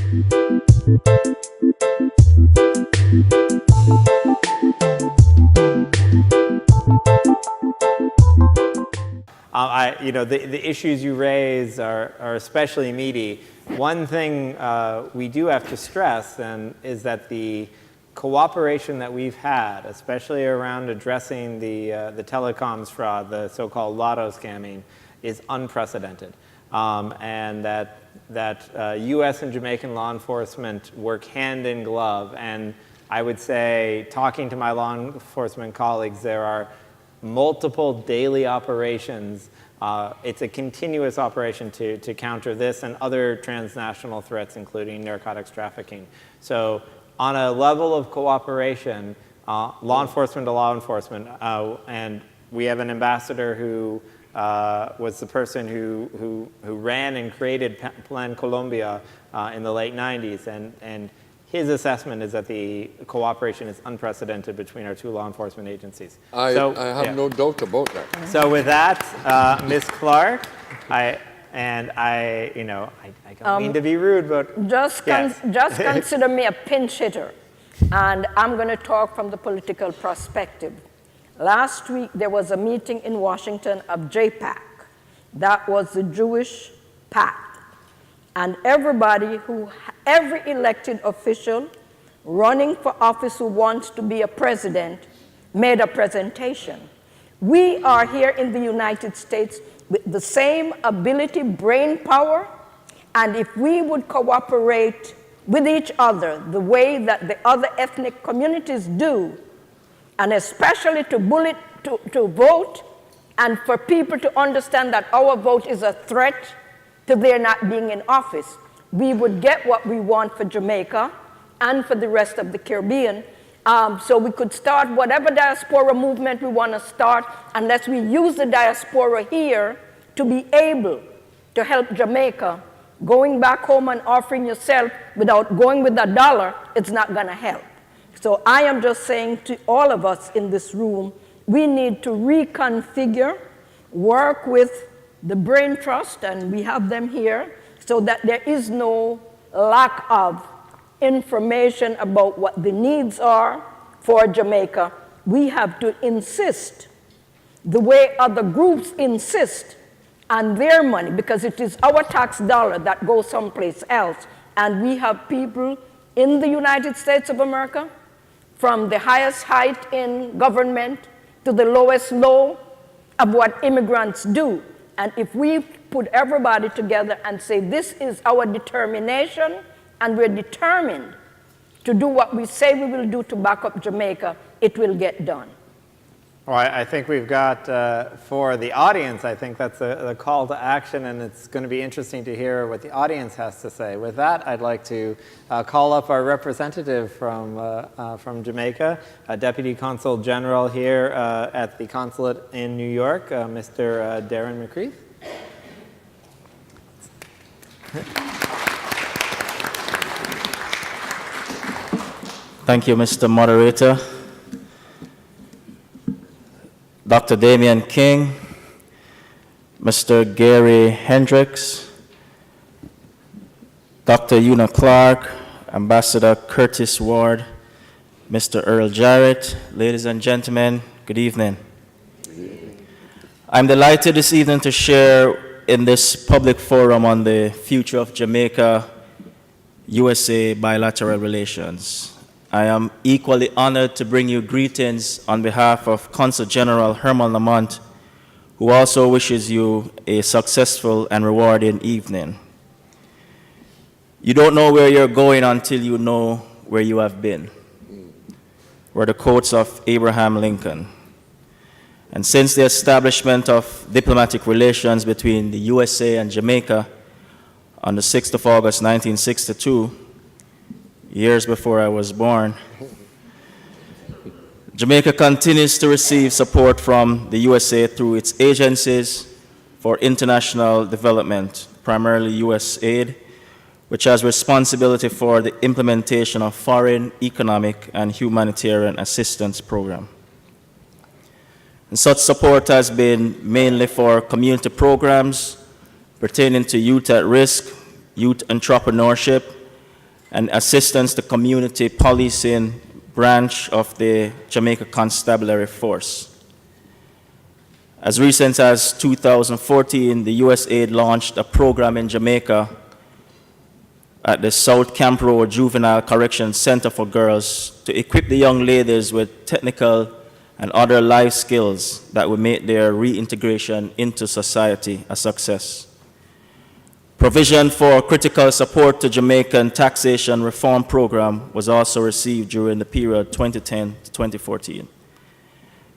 The issues you raise are especially meaty. One thing we do have to stress is that the cooperation that we've had, especially around addressing the telecoms fraud, the so-called lotto scamming, is unprecedented. And that U.S. and Jamaican law enforcement work hand in glove. And I would say, talking to my law enforcement colleagues, there are multiple daily operations. It's a continuous operation to counter this and other transnational threats, including narcotics trafficking. So on a level of cooperation, law enforcement to law enforcement, and we have an ambassador who was the person who ran and created Plan Colombia in the late 90s, and his assessment is that the cooperation is unprecedented between our two law enforcement agencies. I have no doubt about that. So with that, Ms. Clark, I don't mean to be rude, but just consider me a pinch hitter, and I'm going to talk from the political perspective. Last week, there was a meeting in Washington of JPAC. That was the Jewish Pact. And every elected official running for office who wants to be a president made a presentation. We are here in the United States with the same ability, brain power, and if we would cooperate with each other the way that the other ethnic communities do, and especially to vote, and for people to understand that our vote is a threat to their not being in office, we would get what we want for Jamaica and for the rest of the Caribbean. So we could start whatever diaspora movement we want to start, unless we use the diaspora here to be able to help Jamaica. Going back home and offering yourself without going with $1, it's not going to help. So I am just saying to all of us in this room, we need to reconfigure, work with the Brain Trust, and we have them here, so that there is no lack of information about what the needs are for Jamaica. We have to insist the way other groups insist on their money, because it is our tax dollar that goes someplace else. And we have people in the United States of America, from the highest height in government to the lowest low of what immigrants do. And if we put everybody together and say, this is our determination, and we're determined to do what we say we will do to back up Jamaica, it will get done. Well, I think we've got, for the audience, I think that's a call to action, and it's going to be interesting to hear what the audience has to say. With that, I'd like to call up our representative from Jamaica, Deputy Consul General here at the Consulate in New York, Mr. Darren McCreath. Thank you, Mr. Moderator. Dr. Damian King, Mr. Gary Hendricks, Dr. Una Clark, Ambassador Curtis Ward, Mr. Earl Jarrett, ladies and gentlemen, good evening. I'm delighted this evening to share in this public forum on the future of Jamaica-USA bilateral relations. I am equally honored to bring you greetings on behalf of Consul General Herman Lamont, who also wishes you a successful and rewarding evening. You don't know where you're going until you know where you have been, were the quotes of Abraham Lincoln. And since the establishment of diplomatic relations between the USA and Jamaica on the 6th of August, 1962, years before I was born, Jamaica continues to receive support from the USA through its agencies for international development, primarily USAID, which has responsibility for the implementation of foreign, economic, and humanitarian assistance program. And such support has been mainly for community programs pertaining to youth at risk, youth entrepreneurship, and assistance to community policing branch of the Jamaica Constabulary Force. As recent as 2014, the USAID launched a program in Jamaica at the South Camp Road Juvenile Correction Center for Girls to equip the young ladies with technical and other life skills that would make their reintegration into society a success. Provision for critical support to Jamaican taxation reform program was also received during the period 2010 to 2014.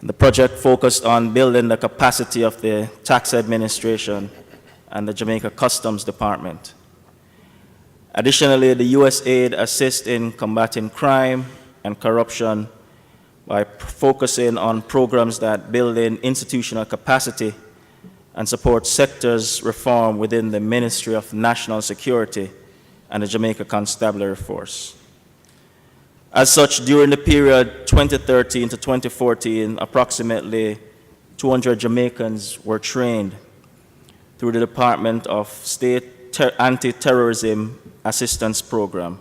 And the project focused on building the capacity of the tax administration and the Jamaica Customs Department. Additionally, the USAID assists in combating crime and corruption by focusing on programs that build in institutional capacity and support sectors reform within the Ministry of National Security and the Jamaica Constabulary Force. As such, during the period 2013 to 2014, approximately 200 Jamaicans were trained through the Department of State Anti-Terrorism Assistance Program.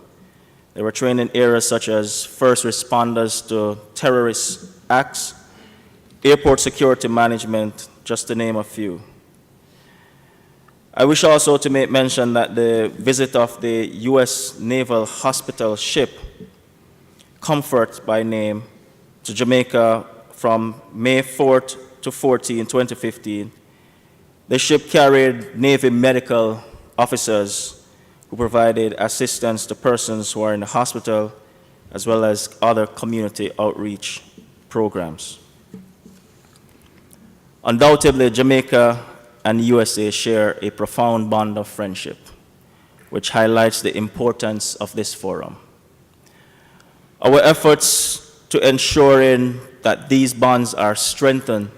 They were trained in areas such as first responders to terrorist acts, airport security management, just to name a few. I wish also to make mention that the visit of the U.S. Naval Hospital ship, Comfort by name, to Jamaica from May 4th to 14, 2015, the ship carried Navy medical officers who provided assistance to persons who are in the hospital, as well as other community outreach programs. Undoubtedly, Jamaica and the USA share a profound bond of friendship, which highlights the importance of this forum. Our efforts to ensuring that these bonds are strengthened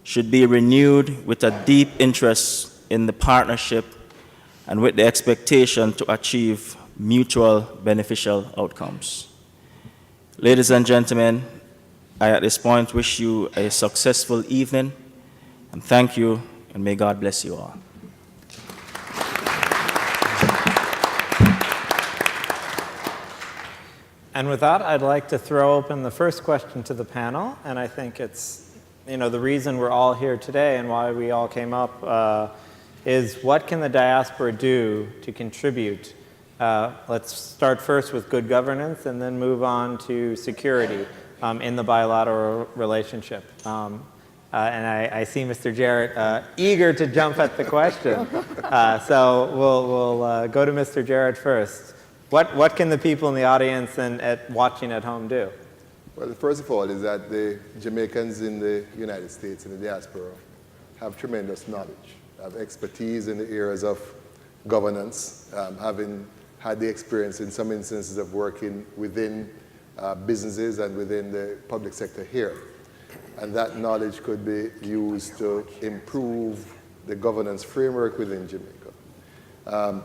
should be renewed with a deep interest in the partnership and with the expectation to achieve mutual beneficial outcomes. Ladies and gentlemen, I at this point wish you a successful evening, and thank you, and may God bless you all. And with that, I'd like to throw open the first question to the panel, and I think it's, the reason we're all here today and why we all came up is what can the diaspora do to contribute? Let's start first with good governance and then move on to security in the bilateral relationship. And I see Mr. Jarrett eager to jump at the question. So we'll go to Mr. Jarrett first. What can the people in the audience and watching at home do? Well, first of all is that the Jamaicans in the United States, in the diaspora, have tremendous knowledge, have expertise in the areas of governance, having had the experience in some instances of working within businesses and within the public sector here. And that knowledge could be used to improve the governance framework within Jamaica.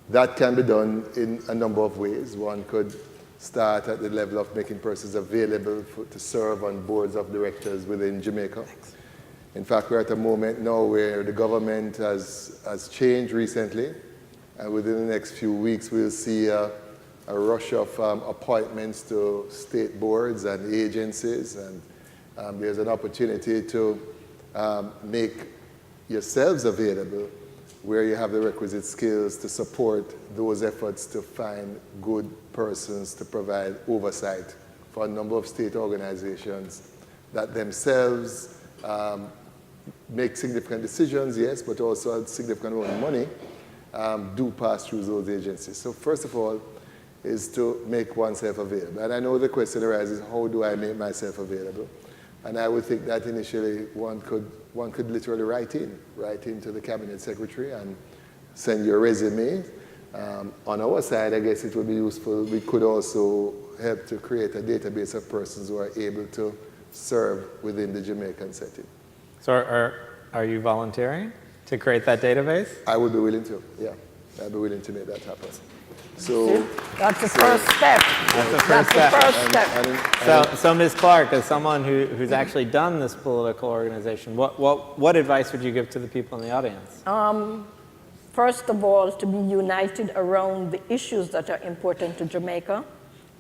That can be done in a number of ways. One could start at the level of making persons available to serve on boards of directors within Jamaica. In fact, we're at a moment now where the government has changed recently, and within the next few weeks we'll see a rush of appointments to state boards and agencies, and there's an opportunity to make yourselves available where you have the requisite skills to support those efforts to find good persons to provide oversight for a number of state organizations that themselves make significant decisions, yes, but also a significant amount of money do pass through those agencies. So first of all is to make oneself available. And I know the question arises, how do I make myself available? And I would think that initially one could literally write in to the cabinet secretary and send your resume. On our side, I guess it would be useful. We could also help to create a database of persons who are able to serve within the Jamaican setting. So are you volunteering to create that database? I would be willing to, yeah. I'd be willing to make that happen. So that's the first step. That's the first step. So Ms. Clark, as someone who's actually done this political organization, what advice would you give to the people in the audience? First of all, to be united around the issues that are important to Jamaica,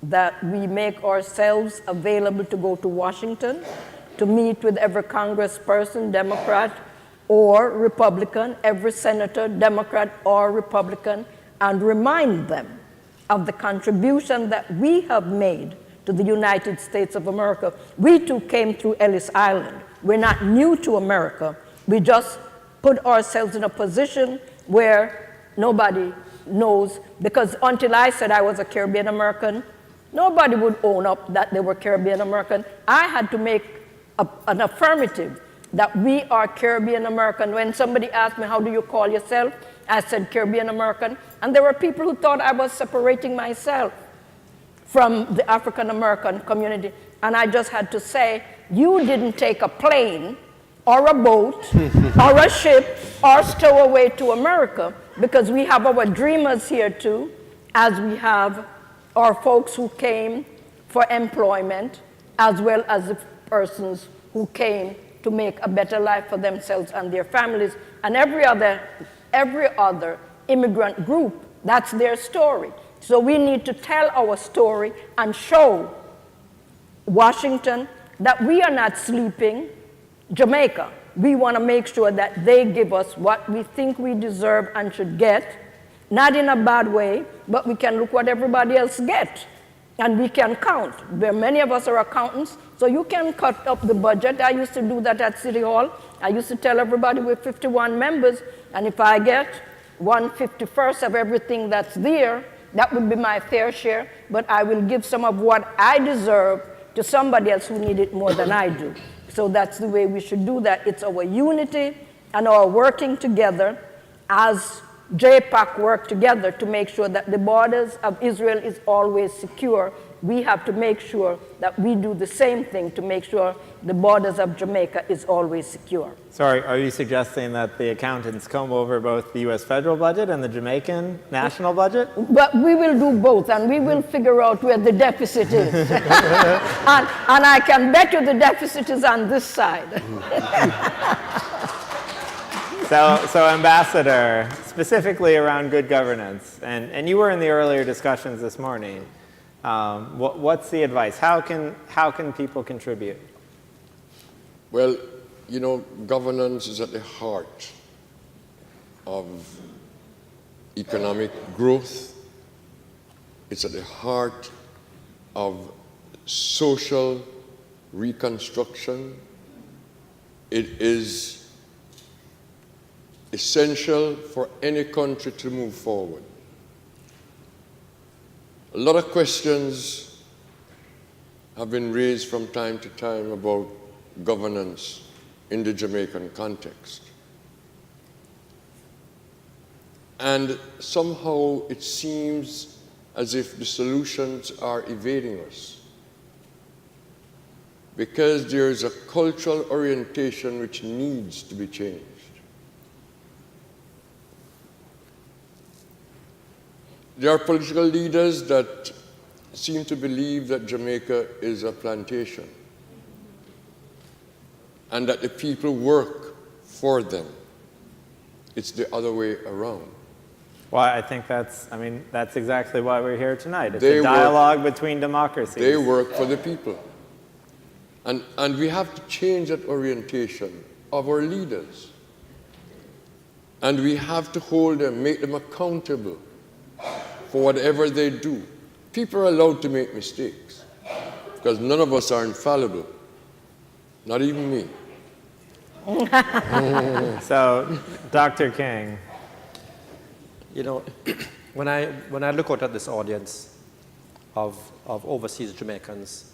that we make ourselves available to go to Washington, to meet with every congressperson, Democrat or Republican, every senator, Democrat or Republican, and remind them of the contribution that we have made to the United States of America. We too came through Ellis Island. We're not new to America. We just put ourselves in a position where nobody knows, because until I said I was a Caribbean American, nobody would own up that they were Caribbean American. I had to make an affirmative that we are Caribbean American. When somebody asked me, how do you call yourself? I said Caribbean American. And there were people who thought I was separating myself from the African American community. And I just had to say, you didn't take a plane or a boat or a ship or stowaway to America, because we have our dreamers here too, as we have our folks who came for employment, as well as the persons who came to make a better life for themselves and their families. And every other immigrant group, that's their story. So we need to tell our story and show Washington that we are not sleeping. Jamaica, we want to make sure that they give us what we think we deserve and should get, not in a bad way, but we can look what everybody else gets, and we can count. Many of us are accountants, so you can cut up the budget. I used to do that at City Hall. I used to tell everybody we're 51 members, and if I get 1/51st of everything that's there, that would be my fair share, but I will give some of what I deserve to somebody else who needs it more than I do. So that's the way we should do that. It's our unity and our working together as JPAC work together to make sure that the borders of Israel is always secure. We have to make sure that we do the same thing to make sure the borders of Jamaica is always secure. Sorry, are you suggesting that the accountants comb over both the U.S. federal budget and the Jamaican national budget? But we will do both, and we will figure out where the deficit is. and I can bet you the deficit is on this side. So Ambassador, specifically around good governance, and you were in the earlier discussions this morning. What's the advice? How can people contribute? Well, you know, governance is at the heart of economic growth. It's at the heart of social reconstruction. It is essential for any country to move forward. A lot of questions have been raised from time to time about governance in the Jamaican context. And somehow it seems as if the solutions are evading us, because there is a cultural orientation which needs to be changed. There are political leaders that seem to believe that Jamaica is a plantation and that the people work for them. It's the other way around. Well, I think that's exactly why we're here tonight. It's a dialogue between democracies. They work for the people. And we have to change that orientation of our leaders. And we have to hold them, make them accountable for whatever they do. People are allowed to make mistakes, because none of us are infallible, not even me. So, Dr. King. You know, when I look out at this audience of overseas Jamaicans,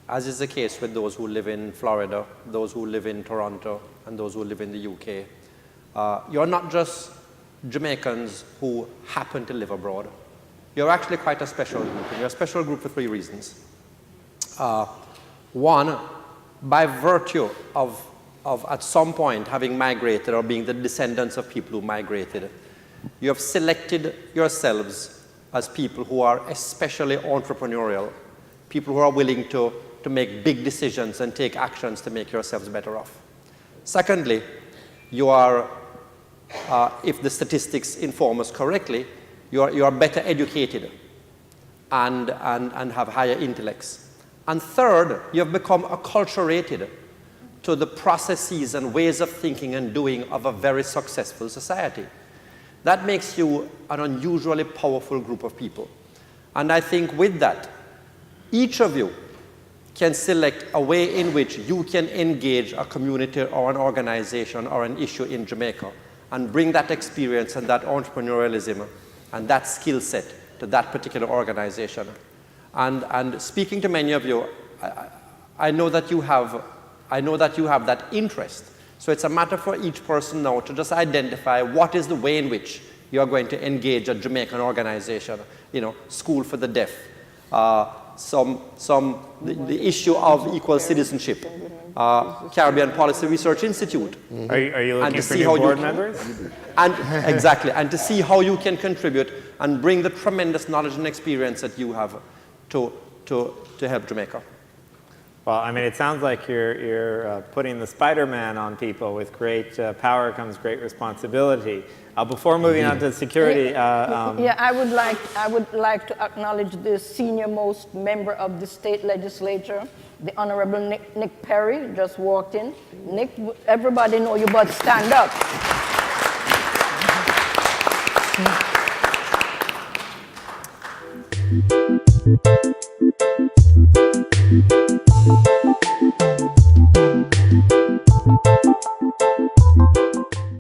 as is the case with those who live in Florida, those who live in Toronto, and those who live in the UK, you're not just Jamaicans who happen to live abroad. You're actually quite a special group, and you're a special group for three reasons. One, by virtue of at some point having migrated or being the descendants of people who migrated, you have selected yourselves as people who are especially entrepreneurial, people who are willing to make big decisions and take actions to make yourselves better off. Secondly, you are if the statistics inform us correctly, you are better educated and have higher intellects. And third, you have become acculturated to the processes and ways of thinking and doing of a very successful society. That makes you an unusually powerful group of people. And I think with that, each of you can select a way in which you can engage a community or an organization or an issue in Jamaica and bring that experience and that entrepreneurialism and that skill set to that particular organization. And speaking to many of you, I know that you have that interest. So it's a matter for each person now to just identify what is the way in which you are going to engage a Jamaican organization, School for the Deaf, the issue of equal citizenship, Caribbean Policy Research Institute. Are you looking for new board members? And exactly, and to see how you can contribute and bring the tremendous knowledge and experience that you have to help Jamaica. Well, I mean, it sounds like you're putting the Spider-Man on people. With great power comes great responsibility. Before moving on to security, I would like to acknowledge the senior most member of the state legislature, the Honorable Nick Perry, just walked in. Nick, everybody know you, but stand up.